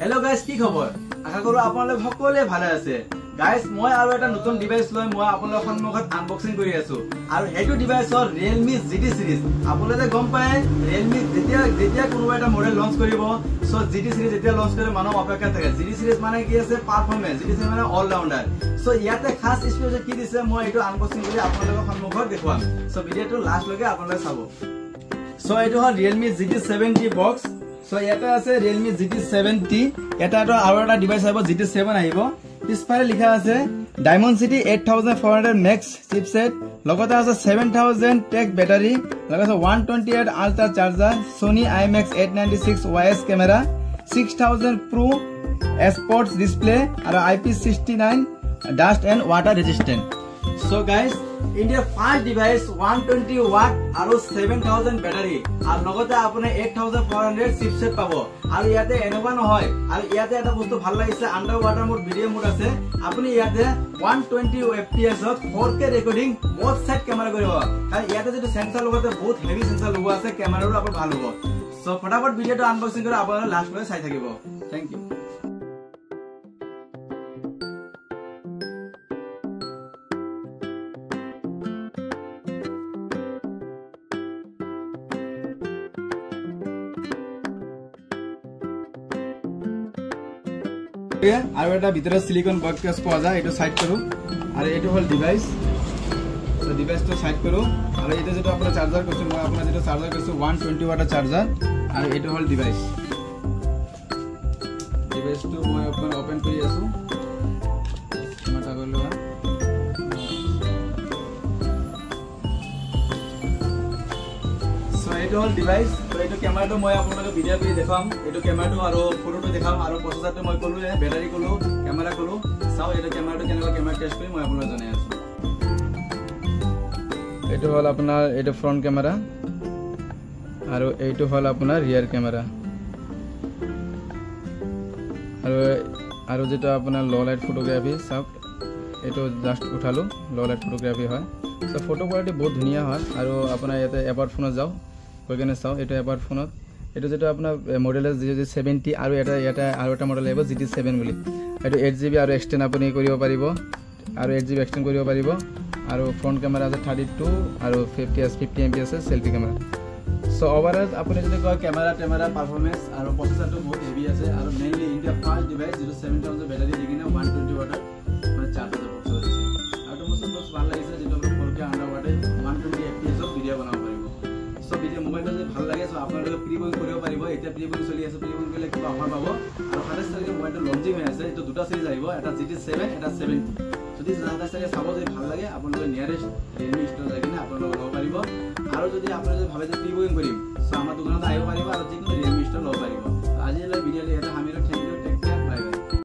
hello guys কি খবৰ আশা কৰো আপোনালোক সকলোৱে ভালে আছে গাইস মই আৰু এটা নতুন ডিভাইস লৈ মই আপোনালোকৰ সন্মুখত আনবক্সিং কৰি আছো আৰু হেতু ডিভাইসৰ Realme GT সিৰিজ আপোনালোকে গম পায় Realme যেতিয়া কোনো এটা মডেল লঞ্চ কৰিব সো GT সিৰিজ যেতিয়া লঞ্চ কৰে মানৱ অপেক্ষা থাকে GT সিরিজ মানে কি আছে পারফরম্যান্স GT সিরিজ মানে অল রাউন্ডার সো ইয়াতে খাস স্পেশাল কি দিছে মই এটো আনবক্সিং কৰি আপোনালোকৰ সন্মুখত দেখুৱাম সো ভিডিওটো লাষ্ট লৈকে আপোনালোকে চাব সো এটো হ'ল Realme GT70 বক্স So এটা আছে Realme GT70 এটা তো আৰু এটা ডিভাইস আহিব GT7 আহিব পিছফালে লিখা আছে Dimensity 8400 Max chipset লগতে আছে 7000 টেক ব্যাটারি লগতে 128 ultra charger Sony IMX 896 OIS camera 6000 Pro Sports display আৰু IP69 dust and water resistant so guys India first device 120 watt আৰু 7000 battery আৰু লগতে আপুনি 8400 chipset পাব আৰু ইয়াতে এনেকুৱা নহয় আৰু ইয়াতে এটা বস্তু ভাল লাগিছে under water mode video mode আছে আপুনি ইয়াতে 120 fps ত 4K ৰেকৰ্ডিং বহুত সাইড ক্যামেৰা কৰিব আৰু ইয়াতে যেটো সেন্সৰ লগতে বহুত হেভি সেন্সৰ লগোৱা আছে ক্যামেৰাটো আপোনাৰ ভাল হ'ব সো ফটাফট ভিডিওটো আনবক্সিং কৰি আপোনালোকে লাষ্ট লৈ চাই থাকিব থ্যাংক ইউ আৰু এটা ভিতৰত সিলিকন বক্স কেস পোৱা যায় এটো সাইড কৰো আৰু এটো হল ডিভাইস তো ডিভাইসটো সাইড কৰো আৰু এটা যেটো আপোনাৰ চাৰ্জাৰ কৈছো মই আপোনাৰ যেটো চাৰ্জাৰ কৈছো 120 ওয়াটৰ চাৰ্জাৰ আৰু এটো হল ডিভাইসটো মই ওপেন কৰি আছো মাথা গলো সো এটো হল ডিভাইস তো এটো ক্যামেৰাটো মই আপোনালোকক ভিডিও কৰি দেখাম এটো ক্যামেৰাটো আৰু ফটোটো দেখাম আৰু প্ৰসেসৰটো মই কলো ব্যাটাৰি কলো ক্যামেৰা কলো চাও এটো ক্যামেৰাটো কেনেকুৱা ক্যামেৰা টেষ্ট কৰি মই আপোনালোকক জনাই আছো এটো হল আপোনাৰ এটো ফ্ৰন্ট ক্যামেৰা আৰু এটো হল আপোনাৰ ৰিয়াৰ ক্যামেৰা আৰু যেটা আপোনাৰ লো লাইট ফটোগ্ৰাফি চাওক এটো জাস্ট উঠালো লো লাইট ফটোগ্ৰাফি হয় সো ফটো কোৱালিটি বহুত ধুনিয়া হয় আৰু আপোনাৰ ইয়াতে এবাৰ ফোনত যাও কইকেনে চাও এটো এবাৰ ফোনত এটো যেটা আপোনাৰ মডেল GT70 আৰু এটা আৰু এটা মডেল আহিব GT7 বুলি এটো 8GB আৰু এক্সটেন্ড আপুনি কৰিব পাৰিব আৰু 8GB এক্সটেন্ড কৰিব পাৰিব আৰু ফ্ৰন্ট ক্যামেৰা আছে 32 আৰু 50 MP আছে সেলফি ক্যামেৰা সো ওভাৰঅল আপুনি যদি কয় ক্যামেৰা পাৰফৰম্যান্স আৰু প্ৰসেসৰটো বহুত হেভি আছে আৰু মেইনলি ইন্ডিয়া ফাৰ্স্ট ডিভাইস যেটো 7000 ব্যাটাৰি দিকিনে 120 ওয়াট মানে চাৰ্জাৰ বক্স আছে আৰু মোৰটো বহুত ভাল লাগিছে যেটো আপুনি 4K আন্ডাৰ ওয়াটে 120 fps অফ ভিডিও বনাব পাৰিব সো ভিডিও মোবাইলটো যদি ভাল লাগে সো আপোনালোকে প্ৰি বুকিং কৰিব পাৰিব এতিয়া প্ৰি বুকিং চলি আছে প্ৰি বুকিং কৰিলে কিবা অফাৰ পাব আৰু 27 তাৰিখে মোবাইলটো লঞ্চিং হৈ আছে এটো দুটা সিৰিজ আহিব এটা GT7 এটা 70 যদি জানা চাগে চাব যদি ভাল লাগে আপোনালোকে নিয়াৰেষ্ট Realme ষ্ট'ৰ যাই কিনে আপোনালোকে ল'ব পাৰিব আৰু যদি আপোনালোকে ভাবে যে প্ৰি বুকিং কৰিম সো আমাৰ দোকানত আহিব পাৰিব